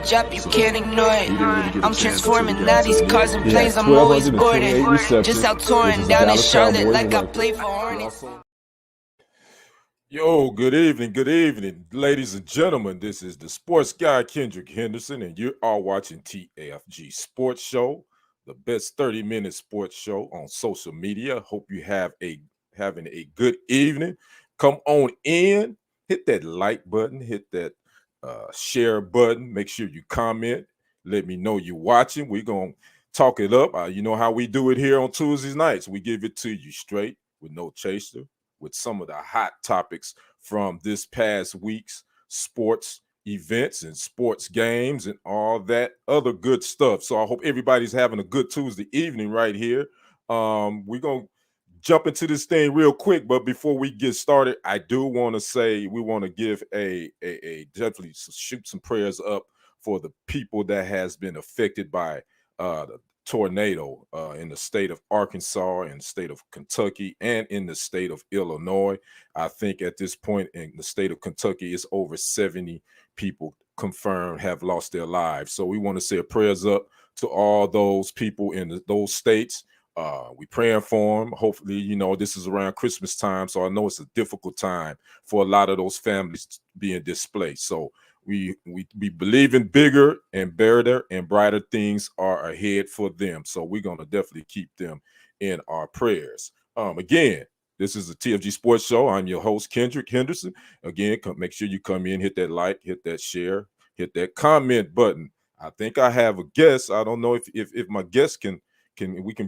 Drop, you can't ignore it. I'm transforming now these cars and planes. I'm always boarding. Just out touring down in Charlotte like I play for Hornets. Yo, good evening, ladies and gentlemen. This is the sports guy Kendrick Henderson, and you are watching TFG Sports Show, the best 30-minute sports show on social media. Hope you having a good evening. Come on in, hit that like button, hit that share button. Make sure you comment. Let me know you're watching. We're going to talk it up. You know how we do it here on Tuesday nights. We give it to you straight with no chaser, with some of the hot topics from this past week's sports events and sports games and all that other good stuff. So I hope everybody's having a good Tuesday evening right here. We're going to jump into this thing real quick, but before we get started, I do want to say we want to give a definitely shoot some prayers up for the people that has been affected by the tornado in the state of Arkansas, in the state of Kentucky, and in the state of Illinois. I think at this point in the state of Kentucky, it's over 70 people confirmed have lost their lives. So we want to say prayers up to all those people in those states. We praying for them. Hopefully, you know, this is around Christmas time, so I know it's a difficult time for a lot of those families being displaced. So we believe in bigger and better and brighter things are ahead for them. So we're gonna definitely keep them in our prayers. Again, this is the TFG Sports Show. I'm your host, Kendrick Henderson. Again, make sure you come in, hit that like, hit that share, hit that comment button. I think I have a guest. I don't know if my guest can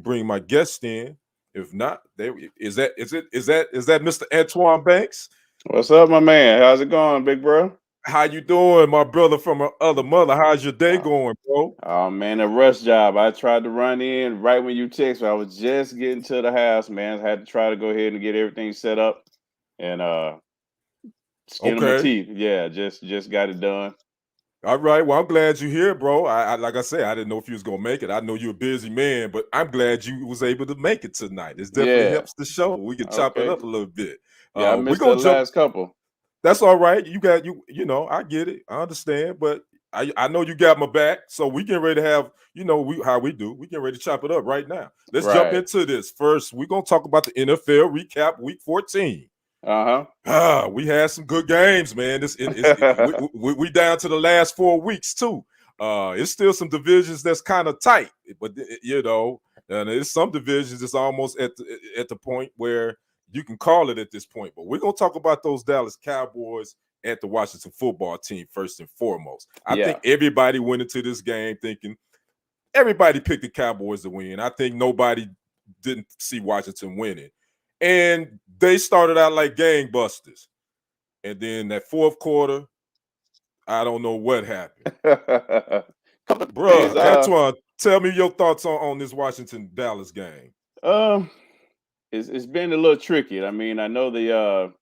bring my guest in. If not, is that Mr. Antoine Banks? What's up, my man? How's it going, big bro? How you doing, my brother from our other mother? How's your day going, bro? Oh man, a rush job. I tried to run in right when you text me. I was just getting to the house, man. I had to try to go ahead and get everything set up and skin my teeth. Yeah, just got it done. All right. Well, I'm glad you're here, bro. I like I said, I didn't know if you was gonna make it. I know you're a busy man, but I'm glad you was able to make it tonight. It definitely helps the show. We can chop it up a little bit. Yeah, I missed the last couple. That's all right. You know, I get it. I understand, but I know you got my back. So we getting ready to have, you know, how we do. We getting ready to chop it up right now. Let's jump into this. First, we're gonna talk about the NFL recap week 14. We had some good games, man. We down to the last 4 weeks too. It's still some divisions that's kind of tight, but you know, and there's some divisions that's almost at the point where you can call it at this point. But we're gonna talk about those Dallas Cowboys at the Washington football team first and foremost. I think everybody went into this game thinking everybody picked the Cowboys to win. I think nobody didn't see Washington winning. And they started out like gangbusters. And then that fourth quarter, I don't know what happened. Bro, Antoine, tell me your thoughts on this Washington-Dallas game. It's been a little tricky. I mean, I know the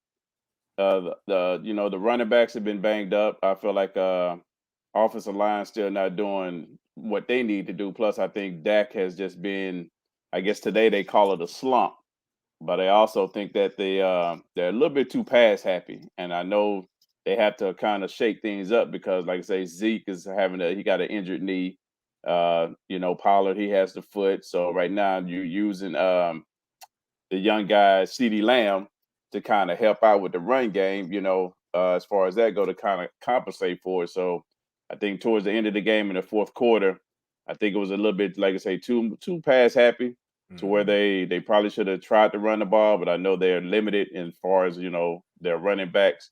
running backs have been banged up. I feel like offensive line still not doing what they need to do. Plus, I think Dak has just been, I guess today they call it a slump. But I also think that they're a little bit too pass happy, and I know they have to kind of shake things up because, like I say, Zeke is he got an injured knee. Pollard, he has the foot. So right now you're using the young guy CeeDee Lamb to kind of help out with the run game. As far as that go, to kind of compensate for it. So I think towards the end of the game in the fourth quarter, I think it was a little bit, like I say, too pass happy. To where they probably should have tried to run the ball, but I know they're limited as far as, their running backs.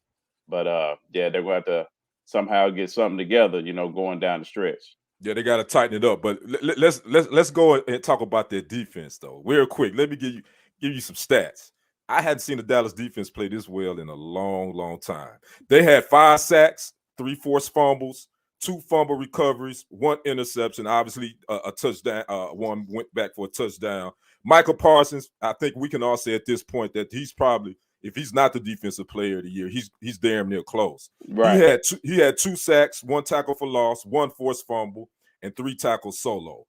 But, they're going to have to somehow get something together, going down the stretch. Yeah, they got to tighten it up. But let's go and talk about their defense, though, real quick. Let me give you some stats. I hadn't seen the Dallas defense play this well in a long, long time. They had 5 sacks, 3 forced fumbles, 2 fumble recoveries, 1 interception, obviously a touchdown. One went back for a touchdown. Michael Parsons, I think we can all say at this point that he's probably, if he's not the defensive player of the year, he's damn near close. Right. He had 2 sacks, 1 tackle for loss, 1 forced fumble, and 3 tackles solo.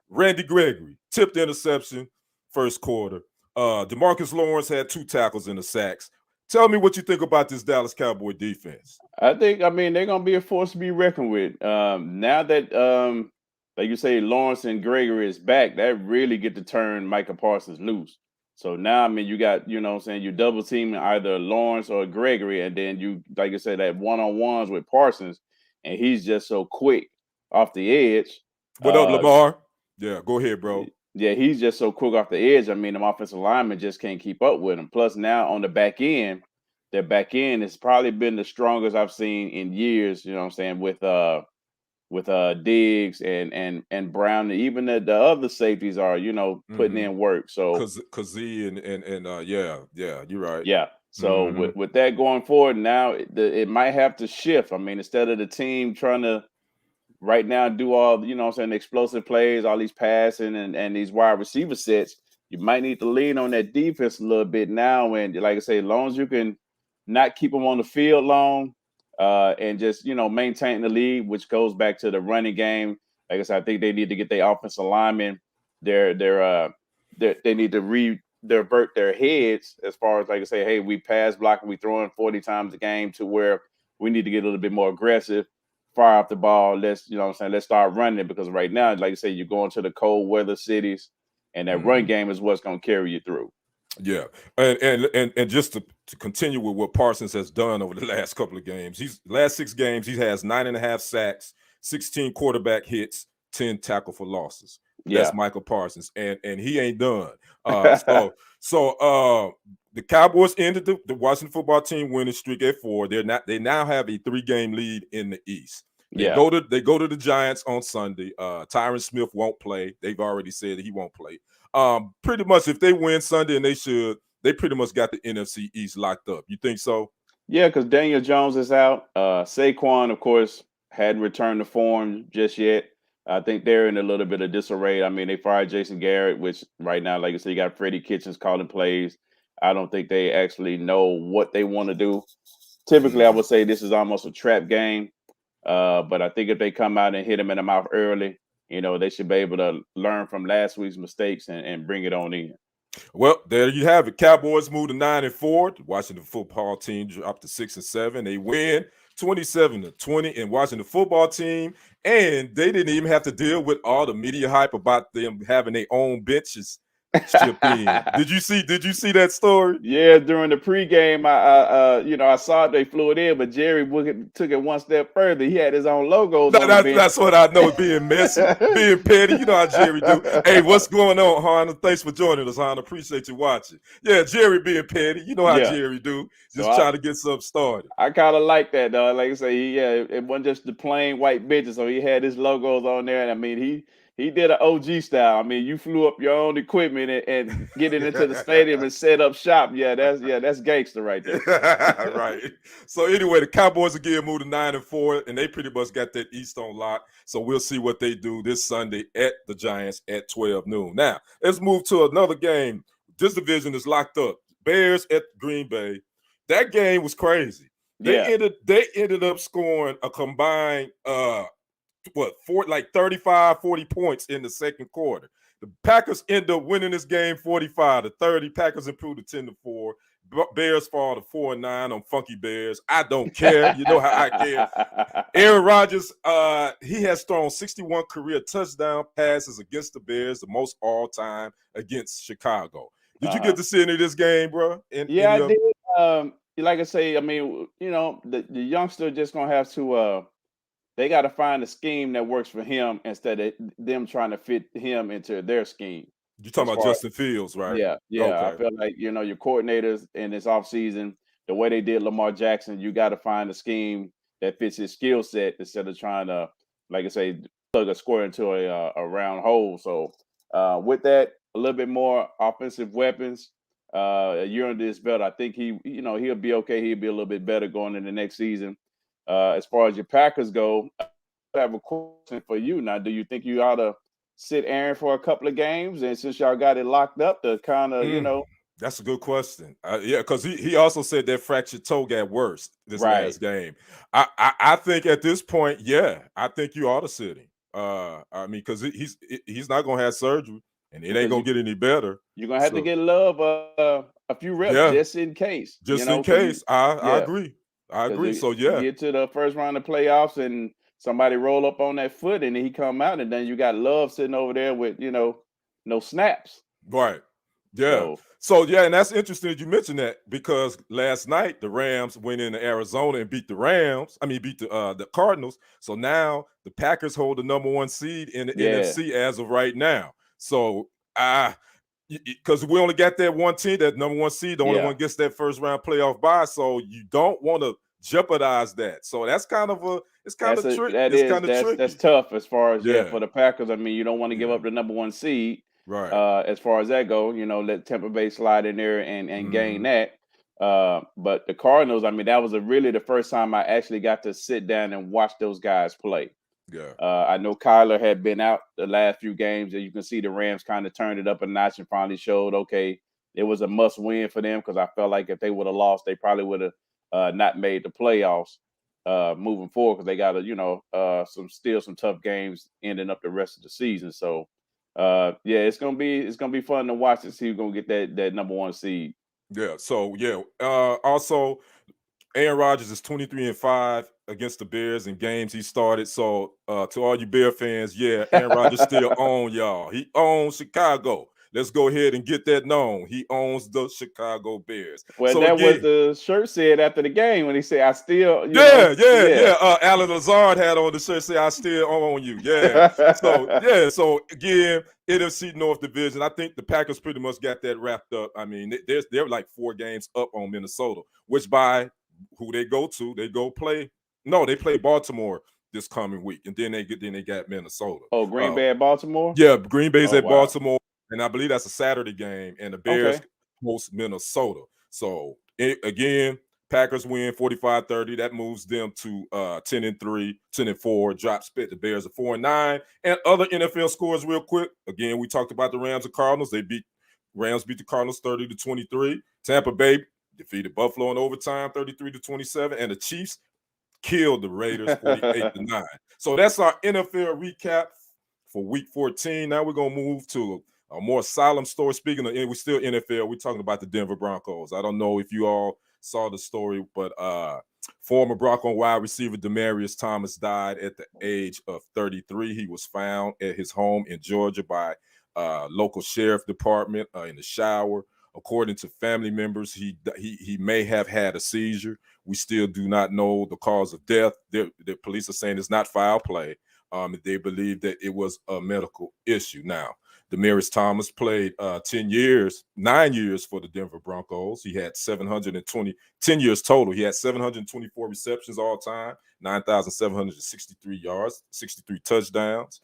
Randy Gregory, tipped interception, first quarter. DeMarcus Lawrence had 2 tackles and a sacks. Tell me what you think about this Dallas Cowboy defense. I mean, they're gonna be a force to be reckoned with. Now that like you say, Lawrence and Gregory is back, that really get to turn Micah Parsons loose. So now, I mean, you got, you know what I'm saying, you double teaming either Lawrence or Gregory, and then you, like I said, that one-on-ones with Parsons, and he's just so quick off the edge. What up, Lamar? Yeah, go ahead, bro. Yeah, he's just so quick off the edge. I mean, the offensive linemen just can't keep up with him. Plus, now on the back end, their back end has probably been the strongest I've seen in years. You know what I'm saying, with Diggs and Brown, and even the other safeties are, you know, putting in work. So Kazee and yeah, you're right. Yeah. So with that going forward, now it might have to shift. I mean, instead of the team trying to right now do all, you know what I'm saying, explosive plays, all these passing and these wide receiver sets, you might need to lean on that defense a little bit now. And like I say, as long as you can not keep them on the field long, and just, you know, maintain the lead, which goes back to the running game. Like I said, I think they need to get their offensive linemen, they need to divert their heads as far as, like I say, hey, we pass blocking, we throwing 40 times a game, to where we need to get a little bit more aggressive, fire off the ball. Let's, you know what I'm saying, let's start running it, because right now, like I say, you're going to the cold weather cities, and that run game is what's going to carry you through. Yeah, and just to continue with what Parsons has done over the last couple of games, last 6 games he has 9.5 sacks, 16 quarterback hits, 10 tackle for losses. Yeah. That's Michael Parsons, and he ain't done. So the Cowboys ended the Washington football team winning streak at 4. They now have a 3-game lead in the East. They go to the Giants on Sunday. Tyron Smith won't play. They've already said that he won't play. Pretty much, if they win Sunday, and they pretty much got the NFC East locked up. You think so? Yeah, because Daniel Jones is out. Saquon, of course, hadn't returned to form just yet. I think they're in a little bit of disarray. I mean, they fired Jason Garrett, which right now, like I said, you got Freddie Kitchens calling plays. I don't think they actually know what they want to do. Typically, I would say this is almost a trap game. But I think if they come out and hit him in the mouth early, you know, they should be able to learn from last week's mistakes and bring it on in. Well, there you have it. Cowboys moved to 9-4. The Washington football team dropped to 6-7. They win 27-20 in Washington football team, and they didn't even have to deal with all the media hype about them having their own benches chip in. Did you see that story? Yeah, during the pregame, I saw they flew it in, but Jerry took it one step further. He had his own logos. That's what I know, being messy, being petty. You know how Jerry do. Hey, what's going on, Hana? Thanks for joining us, Hana. Appreciate you watching. Yeah, Jerry being petty. You know how Jerry do. Just trying to get something started. I kind of like that, though. Like I say, it wasn't just the plain white bitches, so he had his logos on there. And I mean, he did an OG style. I mean, you flew up your own equipment and get it into the stadium and set up shop. That's gangster right there. Right. So anyway, the Cowboys again moved to 9-4, and they pretty much got that East on lock. So we'll see what they do this Sunday at the Giants at 12 noon. Now, let's move to another game. This division is locked up. Bears at Green Bay. That game was crazy. They ended up scoring a combined 35, 40 points in the second quarter. The Packers end up winning this game 45-30. Packers improved to 10-4. Bears fall to 4-9 on Funky Bears. I don't care. You know how I care. Aaron Rodgers, he has thrown 61 career touchdown passes against the Bears, the most all time against Chicago. Did you get to see any of this game, bro? I did. Like I say, I mean, you know, the youngster just gonna have to. They got to find a scheme that works for him instead of them trying to fit him into their scheme. You're talking about Justin Fields, right? Yeah. Okay. I feel like, you know, your coordinators in this offseason, the way they did Lamar Jackson, you got to find a scheme that fits his skill set instead of trying to, like I say, plug a square into a round hole. So with that, a little bit more offensive weapons. A year under his belt, I think he'll be okay. He'll be a little bit better going into next season. As far as your Packers go, have a question for you now. Do you think you ought to sit Aaron for a couple of games, and since y'all got it locked up, to kind of That's a good question. Yeah, because he also said that fractured toe got worse this right? last game. I think at this point, yeah, I think you ought to sit him. I mean, because he's not gonna have surgery, and it ain't Because gonna get any better. you're gonna have to So get Love a few reps yeah, just in case, just in because you case, I yeah. agree. I Because agree. So you yeah, get to the first round of playoffs and somebody roll up on that foot and then he come out and then you got Love sitting over there with no snaps. right. Yeah. So So yeah, and that's interesting that you mentioned that because last night the Rams went into Arizona and beat the Rams. I mean, beat the Cardinals. So now the Packers hold the #1 seed in the yeah, NFC as of right now. So because we only got that one team, that #1 seed, the only yeah. one gets that first round playoff bye. So you don't want to jeopardize that. So that's kind of it's kind of tricky. It's kind of That's tricky. tough as far as Yeah. for the Packers. I mean, you don't want to give Yeah. up the #1 seed Right. as far as that go. Let Tampa Bay slide in there and gain Hmm. that. But the Cardinals, I mean, that was really the first time I actually got to sit down and watch those guys play. Yeah. I know Kyler had been out the last few games, and you can see the Rams kind of turned it up a notch and finally showed, okay, it was a must win for them, because I felt like if they would have lost, they probably would have not made the playoffs moving forward, because they got some tough games ending up the rest of the season. So yeah, it's gonna be fun to watch and see who's gonna get that #1 seed. Yeah. So yeah. Also, Aaron Rodgers is 23-5 against the Bears in games he started. So to all you Bear fans, yeah, Aaron Rodgers still owns y'all. He owns Chicago. Let's go ahead and get that known. He owns the Chicago Bears. Well, So that what again, the shirt said after the game when he said, "I still, yeah. yeah." Alan Lazard had on the shirt say, "I still own you." Yeah. So yeah. So again, NFC North Division. I think the Packers pretty much got that wrapped up. I mean, they're like 4 games up on Minnesota, which by who they go to, they go play. No, they play Baltimore this coming week, and then they got Minnesota. Oh, Green Uh, Bay at Baltimore? yeah, Green Bay's Oh, at wow. Baltimore, and I believe that's a Saturday game, and the Bears Okay. host Minnesota. So again, Packers win 45-30. That moves them to 10-3, 10-4, drop spit. The Bears are 4-9. And other NFL scores real quick. Again, we talked about the Rams and Cardinals. Rams beat the Cardinals 30-23. Tampa Bay defeated Buffalo in overtime 33-27. And the Chiefs killed the Raiders 48-9. So that's our NFL recap for week 14. Now we're gonna move to a more solemn story. Speaking of, we're still NFL, we're talking about the Denver Broncos. I don't know if you all saw the story, but former Bronco wide receiver Demaryius Thomas died at the age of 33. He was found at his home in Georgia by local sheriff department in the shower. According to family members, he may have had a seizure. We still do not know the cause of death. The police are saying it's not foul play. They believe that it was a medical issue. Now, Demaryius Thomas played 9 years for the Denver Broncos. He had 10 years total. He had 724 receptions all time, 9,763 yards, 63 touchdowns.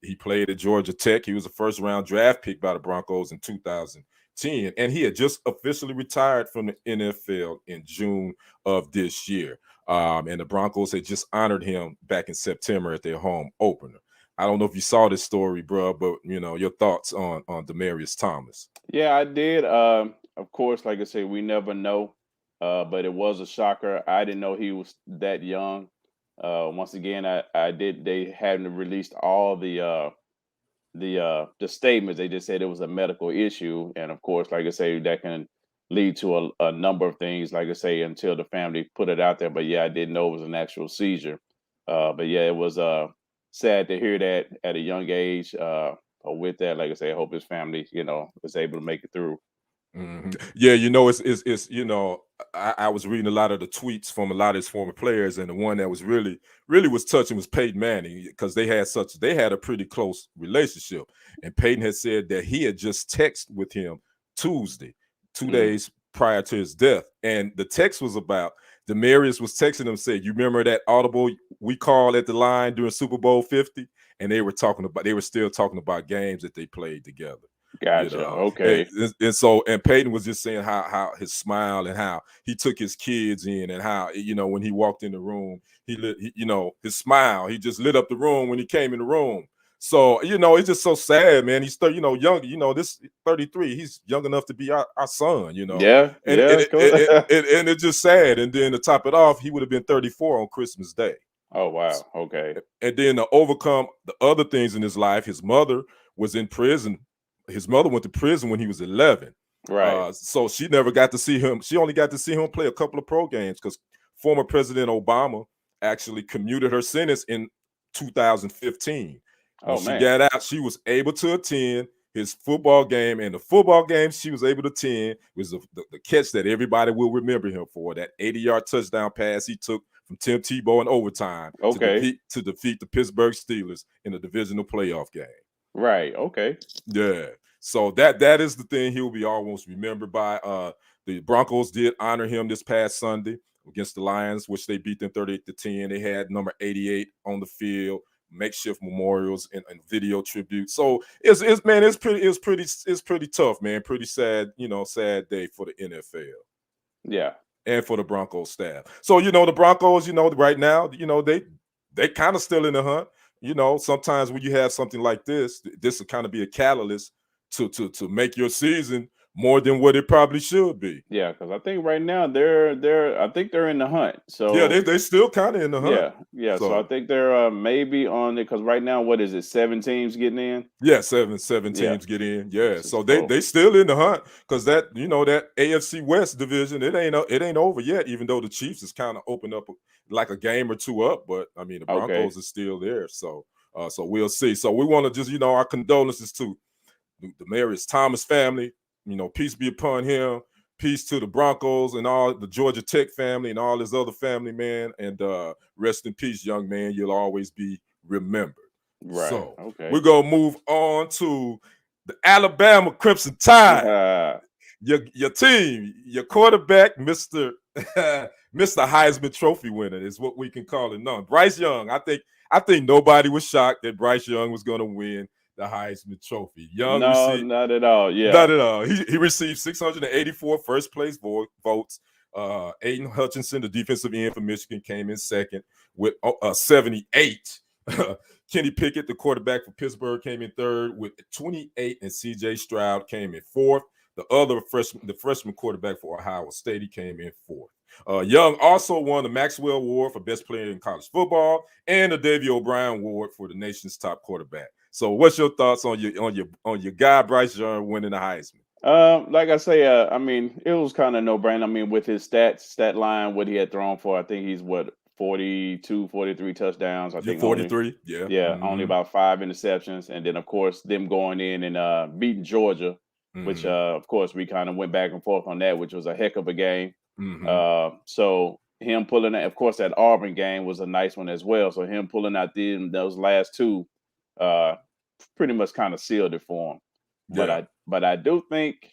He played at Georgia Tech. He was a first-round draft pick by the Broncos in 2010, and he had just officially retired from the NFL in June of this year. And the Broncos had just honored him back in September at their home opener. I don't know if you saw this story, bro, but your thoughts on Demaryius Thomas. Yeah, I did. Of course, like I said, we never know. But it was a shocker. I didn't know he was that young. Once again, I did. They hadn't released all the statements. They just said it was a medical issue, and of course, like I say, that can lead to a number of things. Like I say, until the family put it out there. But yeah, I didn't know it was an actual seizure. But yeah, it was sad to hear that at a young age. But with that, like I say, I hope his family, was able to make it through. Yeah, I was reading a lot of the tweets from a lot of his former players, and the one that was really was touching was Peyton Manning, because they had a pretty close relationship, and Peyton had said that he had just texted with him Tuesday, 2 days prior to his death, and the text was about Demaryius was texting him, said, "You remember that audible we called at the line during Super Bowl 50?" And they were still talking about games that they played together. Gotcha. Okay. And Peyton was just saying how his smile and how he took his kids in, and how, when he walked in the room, his smile, he just lit up the room when he came in the room. So, it's just so sad, man. He's young, this 33, he's young enough to be our son, Yeah. and Yeah. Cool. and it's just sad. And then to top it off, he would have been 34 on Christmas Day. Oh, wow. Okay. And then to overcome the other things in his life, his mother was in prison. His mother went to prison when he was 11. Right. So she never got to see him. She only got to see him play a couple of pro games because former President Obama actually commuted her sentence in 2015. When Oh, she man. got out, she was able to attend his football game, and the football game she was able to attend was the catch that everybody will remember him for, that 80-yard touchdown pass he took from Tim Tebow in overtime Okay. to defeat the Pittsburgh Steelers in a divisional playoff game. Right. Okay. Yeah. So that is the thing he'll be almost remembered by. The Broncos did honor him this past Sunday against the Lions, which they beat them 38-10. They had number 88 on the field, makeshift memorials and video tribute. So it's pretty tough, man. Pretty sad, sad day for the NFL. Yeah. And for the Broncos staff. So, the Broncos, right now, they kind of still in the hunt. Sometimes when you have something like this will kind of be a catalyst to make your season more than what it probably should be. Yeah, because I think right now they're in the hunt. So yeah, they still kind of in the hunt. Yeah. So I think they're maybe on it, because right now, what is it? 7 teams getting in. Yeah, seven teams get in. Yeah, so they still in the hunt, because that AFC West division, it ain't over yet. Even though the Chiefs is kind of opened up like a game or two up, but I mean the Broncos is still there. So we'll see. So we want to just our condolences to the Marius Thomas family. Peace be upon him. Peace to the Broncos and all the Georgia Tech family and all his other family, man. And rest in peace, young man. You'll always be remembered. Right. So we're going to move on to the Alabama Crimson Tide. Your team, your quarterback, Mr. Heisman Trophy winner is what we can call it now. Bryce Young. I think nobody was shocked that Bryce Young was going to win the Heisman Trophy. No, not at all. Yeah, not at all. He received 684 first place votes. Aiden Hutchinson, the defensive end for Michigan, came in second with 78. Kenny Pickett, the quarterback for Pittsburgh, came in third with 28, and C.J. Stroud came in fourth. The freshman quarterback for Ohio State, he came in fourth. Young also won the Maxwell Award for best player in college football and the Davey O'Brien Award for the nation's top quarterback. So, what's your thoughts on your guy Bryce Young winning the Heisman? Like I say, I mean, it was kind of no brainer. I mean, with his stat line, what he had thrown for, I think he's 42, 43 touchdowns. I think 43. Only about 5 interceptions, and then of course them going in and beating Georgia, which of course we kind of went back and forth on that, which was a heck of a game. So him pulling out, of course, that Auburn game was a nice one as well. So him pulling out those last two, pretty much kind of sealed it for him. But I do think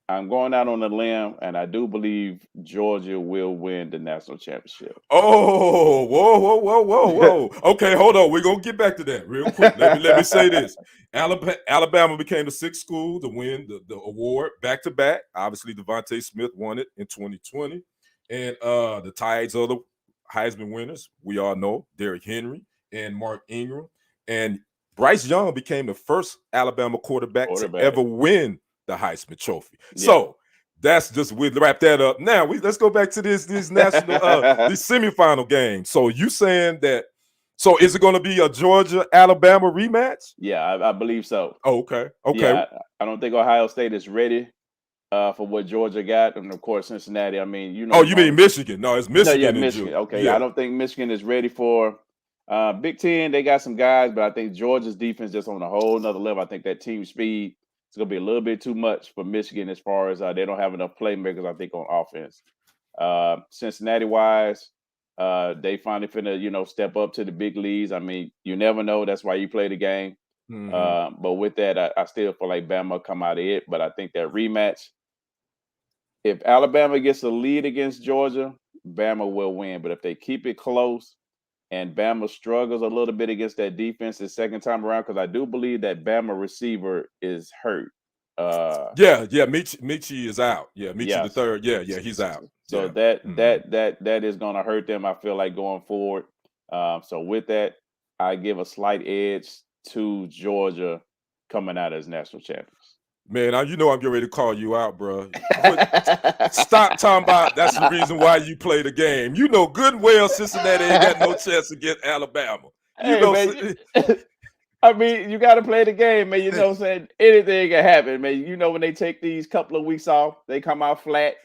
I'm going out on a limb, and I do believe Georgia will win the national championship. Oh, whoa. Okay, hold on. We're going to get back to that real quick. Let me say this. Alabama became the 6th school to win the award back-to-back. Obviously, Devontae Smith won it in 2020. And the Tides are the Heisman winners. We all know Derrick Henry and Mark Ingram. And Bryce Young became the first Alabama quarterback to ever win the Heisman Trophy. Yeah. So that's just, we'll wrap that up. Now let's go back to these national these semifinal games. So you saying that? So is it going to be a Georgia Alabama rematch? Yeah, I believe so. Oh, okay. Yeah, I don't think Ohio State is ready for what Georgia got, and of course Cincinnati. I mean, you mean Michigan? No, it's Michigan. No, yeah, Michigan. Okay, yeah. I don't think Michigan is ready for Big Ten. They got some guys, but I think Georgia's defense just on a whole nother level. I think that team speed is going to be a little bit too much for Michigan, as far as they don't have enough playmakers, I think, on offense. Cincinnati wise, they finally finna step up to the big leagues. I mean, you never know. That's why you play the game. But with that, I still feel like Bama come out of it. But I think that rematch, if Alabama gets a lead against Georgia, Bama will win. But if they keep it close and Bama struggles a little bit against that defense the second time around, because I do believe that Bama receiver is hurt. Yeah, Michi is out. Yeah, Michi the Yes. third. Yeah, he's out. So Yeah. that is going to hurt them, I feel like, going forward. So with that, I give a slight edge to Georgia coming out as national champions. Man, you know I'm getting ready to call you out, bro. Stop talking about that's the reason why you play the game. You know good and well Cincinnati ain't got no chance against Alabama. You Hey, know, man, I mean, you got to play the game, man. You know what I'm saying? Anything can happen, man. You know, when they take these couple of weeks off, they come out flat,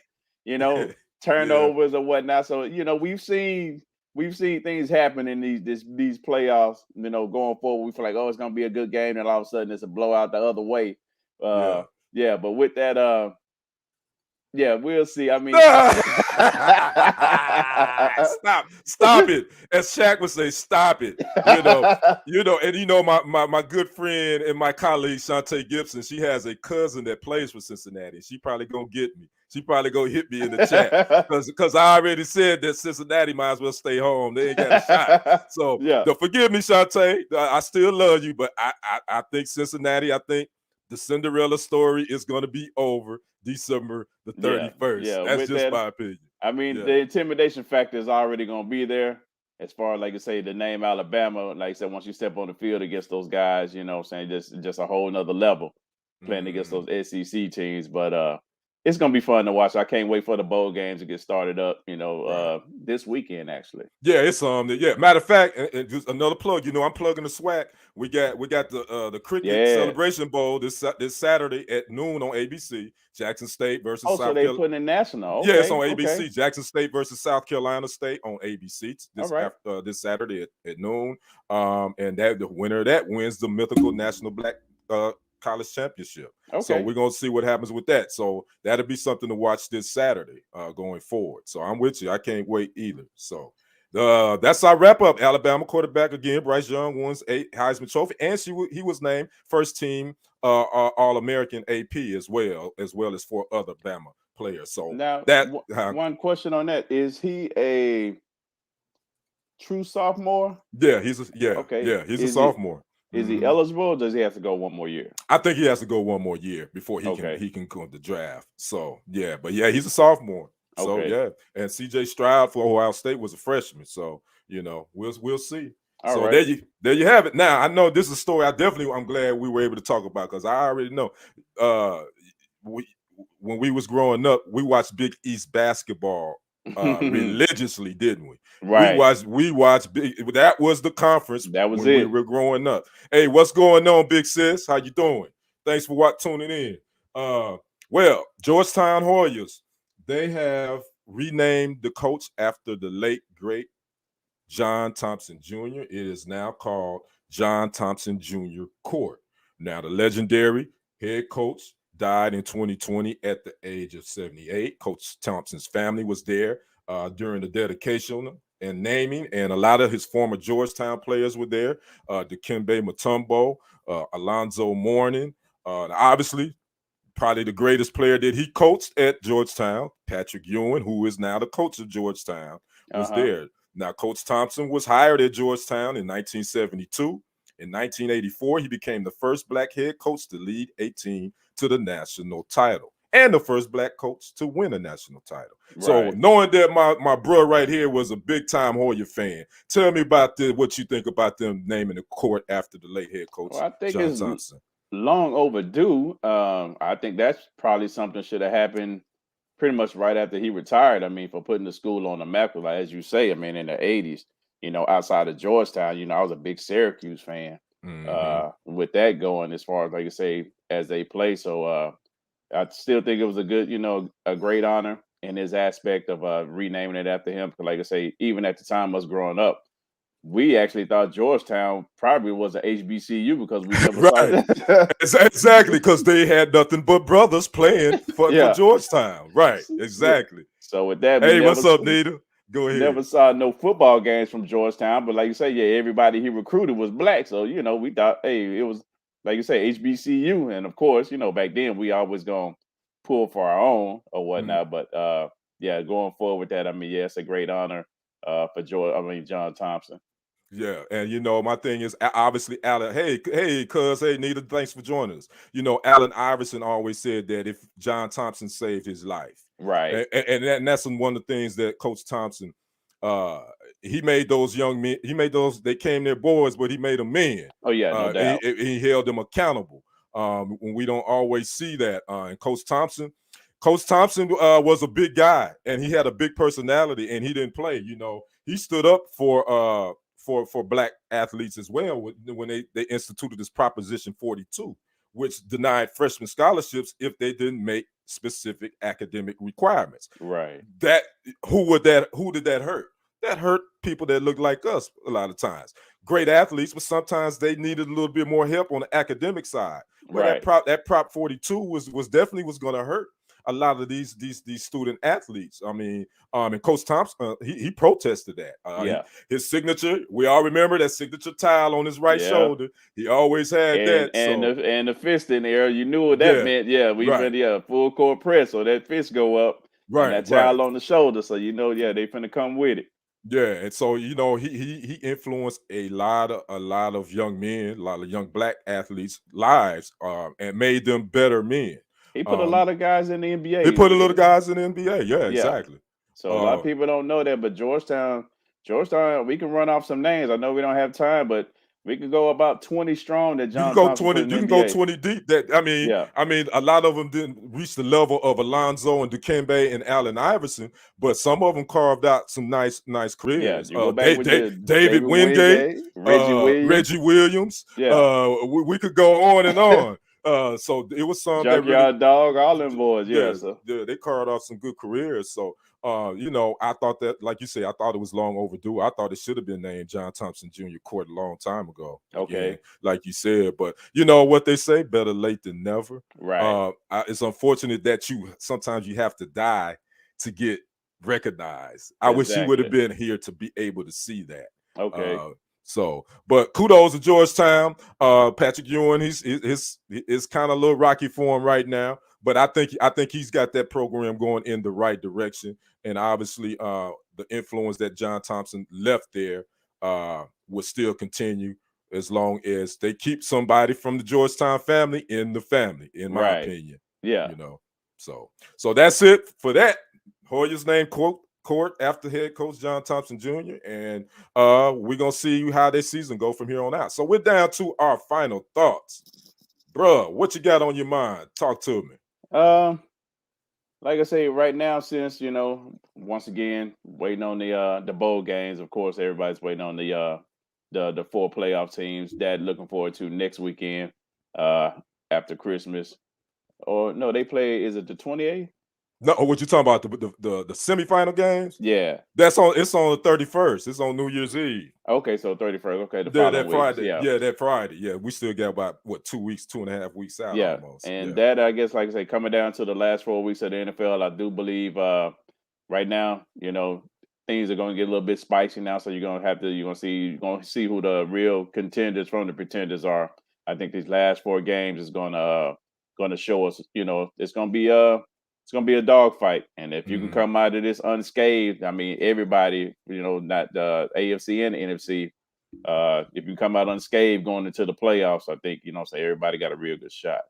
you know, turnovers or whatnot. So, you know, we've seen things happen in these playoffs, you know, going forward. We feel like, oh, it's going to be a good game. And all of a sudden it's a blowout the other way. Yeah. But with that, yeah, we'll see. I mean, stop it. As Shaq would say, stop it. And my good friend and my colleague Shantae Gibson, she has a cousin that plays for Cincinnati. She probably gonna get me. She probably gonna hit me in the chat because I already said that Cincinnati might as well stay home. They ain't got a shot. So forgive me, Shantae. I still love you, but I think Cincinnati. I think the Cinderella story is going to be over December the 31st. Yeah, that's just my opinion. I mean, the intimidation factor is already going to be there. As far as, like I say, the name Alabama, like I said, once you step on the field against those guys, you know what I'm saying, just a whole nother level playing against those SEC teams. But it's going to be fun to watch. I can't wait for the bowl games to get started up, this weekend, actually. Yeah, it's matter of fact, and just another plug, I'm plugging the SWAC. We got the cricket celebration bowl this Saturday at noon on ABC. Jackson State versus South Carolina. So they putting in national. Okay, yeah, it's on ABC. Okay. Jackson State versus South Carolina State on ABC this Saturday at noon. And that the winner of that wins the mythical National Black College Championship. Okay. So we're gonna see what happens with that. So that'll be something to watch this Saturday going forward. So I'm with you. I can't wait either. So that's our wrap up. Alabama quarterback again, Bryce Young wins 8 Heisman Trophy, and he was named first team All-American AP as well as 4 other Bama players. So now one question on that: is he a true sophomore? Yeah, he's a sophomore. Is he eligible, or does he have to go one more year? I think he has to go one more year before he can go to the draft. So he's a sophomore. So and CJ Stroud for Ohio State was a freshman. So we'll see. All right. There you have it. Now I know this is a story I'm glad we were able to talk about, because I already know when we was growing up, we watched Big East basketball religiously, didn't we? Right. We watched big. That was the conference. That was when we were growing up. Hey, what's going on, Big Sis? How you doing? Thanks for tuning in. Well, Georgetown Hoyas, they have renamed the coach after the late great John Thompson Jr. It is now called John Thompson Jr. Court. Now, the legendary head coach died in 2020 at the age of 78. Coach Thompson's family was there during the dedication and naming, and a lot of his former Georgetown players were there. Dikembe Mutombo, Alonzo Mourning, obviously, probably the greatest player that he coached at Georgetown, Patrick Ewing, who is now the coach of Georgetown, was there. Now, Coach Thompson was hired at Georgetown in 1972. In 1984, he became the first Black head coach to lead a team to the national title and the first Black coach to win a national title. Right. So knowing that my bro right here was a big-time Hoya fan, tell me about what you think about them naming the court after the late head coach, I think John it's Thompson. Long overdue. I think that's probably something should have happened pretty much right after he retired. I mean, for putting the school on the map, like as you say, I mean, in the 80s, outside of Georgetown, I was a big Syracuse fan with that going as far as, like I say, as they play. So I still think it was a good, a great honor in his aspect of renaming it after him. Because, like I say, even at the time us growing up, we actually thought Georgetown probably was an HBCU because we never saw it. Exactly, because they had nothing but brothers playing for Georgetown. Right, exactly. So with that, hey, what's up, Nita? Go ahead. Never saw no football games from Georgetown, but like you say, everybody he recruited was Black. So, we thought, hey, it was, like you say, HBCU. And of course, back then we always gonna pull for our own or whatnot. But going forward with that, I mean, it's a great honor for John Thompson. Yeah, and my thing is obviously Allen. Hey, cuz, hey, Nita, thanks for joining us. Allen Iverson always said that if John Thompson saved his life, Right. and that's one of the things that Coach Thompson, uh, he made those young men. He made those. They came their boys, but he made them men. Oh yeah, no doubt. He held them accountable. When we don't always see that, and Coach Thompson was a big guy, and he had a big personality, and he didn't play. He stood up for black athletes as well when they instituted this Proposition 42, which denied freshman scholarships if they didn't make specific academic requirements. Right. That who did that hurt? That hurt people that look like us a lot of times. Great athletes, but sometimes they needed a little bit more help on the academic side. Well, Right. that Prop 42 was definitely was going to hurt a lot of these student athletes. I mean, and Coach Thompson, he protested that. Yeah. His signature, we all remember that signature tile on his right Yeah. shoulder. He always had that. And the fist in there, you knew what that Yeah, meant. Yeah, we've right, been full court press, so that fist go up and that right. towel on the shoulder. So they finna come with it. Yeah, and so he influenced a lot of young men, a lot of young black athletes' lives, and made them better men. He put a Um, lot of guys in the NBA. he put a little guys in the NBA. Yeah, Yeah. exactly. So a lot of people don't know that, but Georgetown, we can run off some names. I know we don't have time, but we could go about 20 strong that You can John go Thompson put 20. in You the can go NBA. 20 deep. I mean, a lot of them didn't reach the level of Alonzo and Dikembe and Allen Iverson, but some of them carved out some nice Yeah, careers. you go back with your David David Wingate, Wingate, Reggie Williams. Reggie Williams. Yeah. We could go on and on. So it was some that really, Junkyard Dog, all them boys. Yeah. So they carved off some good careers. So I thought that, like you say, I thought it was long overdue. I thought it should have been named John Thompson Jr. Court a long time ago. Okay. Again, like you said, but you know what they say, better late than never. right. It's unfortunate that sometimes you have to die to get recognized. I wish he would have Exactly. been here to be able to see that. Okay. But kudos to Georgetown. Patrick Ewing, it's kind of a little rocky for him right now, but I think he's got that program going in the right direction, and obviously, the influence that John Thompson left there will still continue as long as they keep somebody from the Georgetown family in the family, in my Right. opinion. Yeah. So that's it for that. Hoyer's name court after head coach John Thompson Jr. And we're gonna see how their season go from here on out. So we're down to our final thoughts. Bruh, what you got on your mind? Talk to me. Like I say, right now, since once again, waiting on the bowl games. Of course, everybody's waiting on the 4 playoff teams. That looking forward to next weekend, after Christmas. Or no, they play. Is it the 28th? No, what you talking about? The semifinal games? Yeah. It's on the 31st. It's on New Year's Eve. Okay, so 31st. Okay, the Yeah, following that week. Friday. Yeah. Yeah, that Friday. Yeah, we still got about 2.5 weeks out Yeah, almost. and Yeah. that, I guess, like I say, coming down to the last 4 weeks of the NFL, I do believe right now, things are going to get a little bit spicy now. So you're going to see who the real contenders from the pretenders are. I think these last 4 games is going to show us. It's going to be a dogfight, and if you can come out of this unscathed, I mean, everybody, not the AFC and the NFC. If you come out unscathed going into the playoffs, I think so everybody got a real good shot.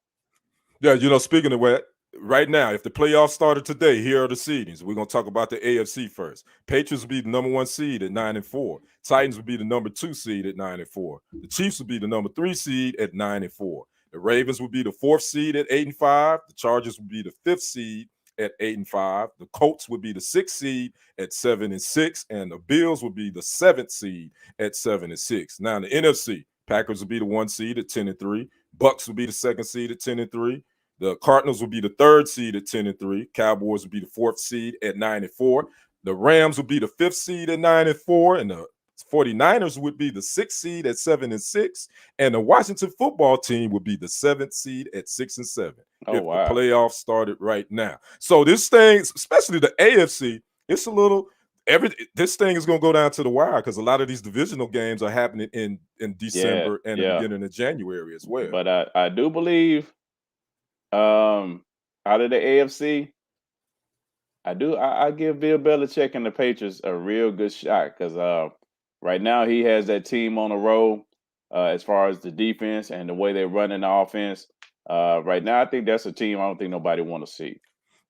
Yeah, speaking of what, right now, if the playoffs started today, here are the seedings. We're gonna talk about the AFC first. Patriots would be the number 1 seed at 9-4. Titans would be the number 2 seed at 9-4. The Chiefs would be the number 3 seed at 9-4. The Ravens would be the 4th seed at 8-5. The Chargers would be the 5th seed at 8-5. The Colts would be the 6th seed at 7-6, and the Bills would be the 7th seed at 7-6. Now in the NFC, Packers would be the 1 seed at 10-3. Bucks would be the 2nd seed at 10-3. The Cardinals would be the 3rd seed at 10-3. Cowboys would be the 4th seed at 9-4. The Rams would be the 5th seed at 9-4, and the 49ers would be the 6th seed at 7-6, and the Washington football team would be the 7th seed at 6-7. Oh, if wow. the playoffs started right now. So this thing, especially the AFC, it's a little this thing is going to go down to the wire because a lot of these divisional games are happening in December and the beginning of January as well. But I do believe out of the AFC, I give Bill Belichick and the Patriots a real good shot because right now he has that team on a roll as far as the defense and the way they're running the offense. Right now, I think that's a team I don't think nobody want to see.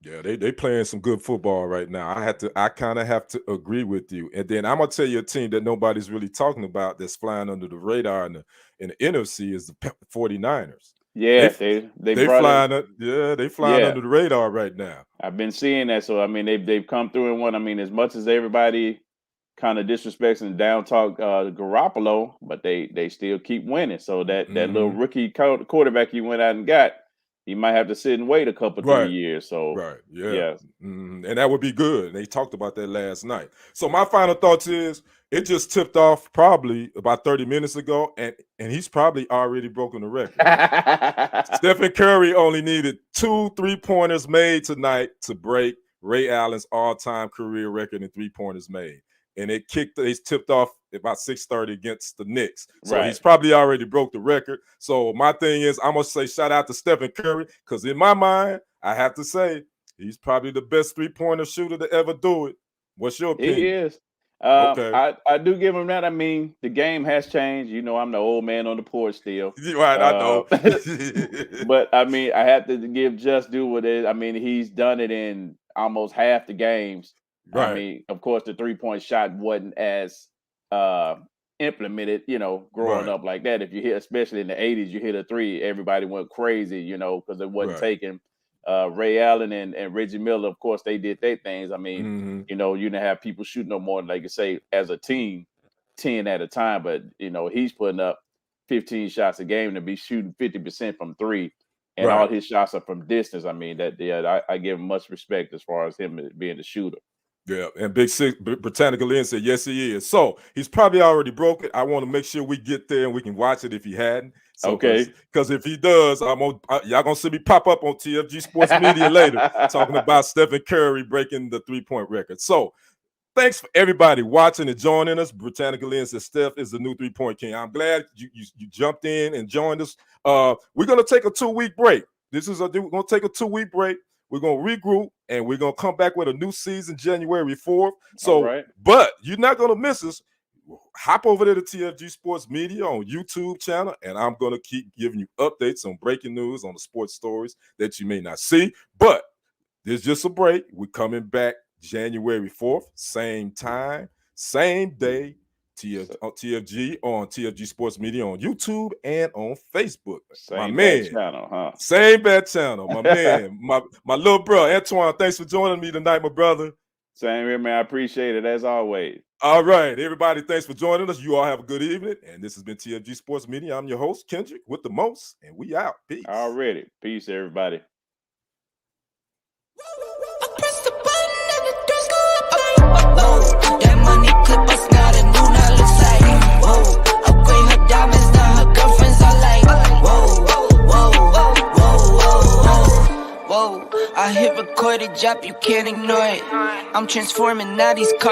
Yeah, they playing some good football right now. I kind of have to agree with you. And then I'm gonna tell you a team that nobody's really talking about that's flying under the radar in the NFC is the 49ers. Yeah, they They brought in. flying they flying Yeah, under the radar right now. I've been seeing that. So I mean, they've come through and won. I mean, as much as everybody kind of disrespects and down talk Garoppolo, but they still keep winning. So that little Mhm. rookie quarterback you went out and got, he might have to sit and wait a couple 3 Right. years. So Right. Yeah. yeah, And that would be good. They talked about that last night. So my final thoughts is it just tipped off probably about 30 minutes ago, and he's probably already broken the record. Stephen Curry only needed 2 3-pointers made tonight to break Ray Allen's all-time career record in 3-pointers made. And it tipped off about 6:30 against the Knicks. So right. he's probably already broke the record. So my thing is, I'm gonna say shout out to Stephen Curry, because in my mind, I have to say he's probably the best 3-pointer shooter to ever do it. What's your He opinion? is. Okay. I do give him that. I mean, the game has changed. You know, I'm the old man on the porch still. Right, I know. But I mean, I have to give just due with it. I mean, he's done it in almost half the games. I Right, mean, of course, the 3-point shot wasn't as uh, implemented, growing right, up like that. If you hit, especially in the 80s, you hit a three, everybody went crazy, because it wasn't right. taken. Ray Allen and Reggie Miller, of course, they did their things. I mean, Mhm. you didn't have people shooting no more than, like you say, as a team, 10 at a time. But, he's putting up 15 shots a game to be shooting 50% from three. And all Right. his shots are from distance. I mean, I give him much respect as far as him being the shooter. Yeah, and Big Six Britannica Lynn said yes, he is. So he's probably already broke it. I want to make sure we get there and we can watch it if he hadn't. So Okay. because if he does, y'all gonna see me pop up on TFG Sports Media later talking about Stephen Curry breaking the 3-point record. So thanks for everybody watching and joining us. Britannica Lynn says Steph is the new 3-point king. I'm glad you jumped in and joined us. We're gonna take a 2-week break. We're gonna take a 2-week break. We're gonna regroup and we're gonna come back with a new season January 4th. All So, right. but you're not gonna miss us. Hop over there to TFG Sports Media on YouTube channel, and I'm gonna keep giving you updates on breaking news on the sports stories that you may not see. But there's just a break. We're coming back January 4th, same time, same day. TFG on TFG Sports Media on YouTube and on Facebook. My Same bad man. channel, huh? Same bad channel. My man. My little bro, Antoine. Thanks for joining me tonight, my brother. Same here, man. I appreciate it as always. All right, everybody. Thanks for joining us. You all have a good evening. And this has been TFG Sports Media. I'm your host, Kendrick, with the most, and we out. Peace. Already. Peace, everybody. That money clip us now, the new now looks like. Whoa, upgrade her diamonds, now her girlfriends are like. Whoa, whoa, whoa, whoa, whoa. I hit record a drop, you can't ignore it. I'm transforming now these cars.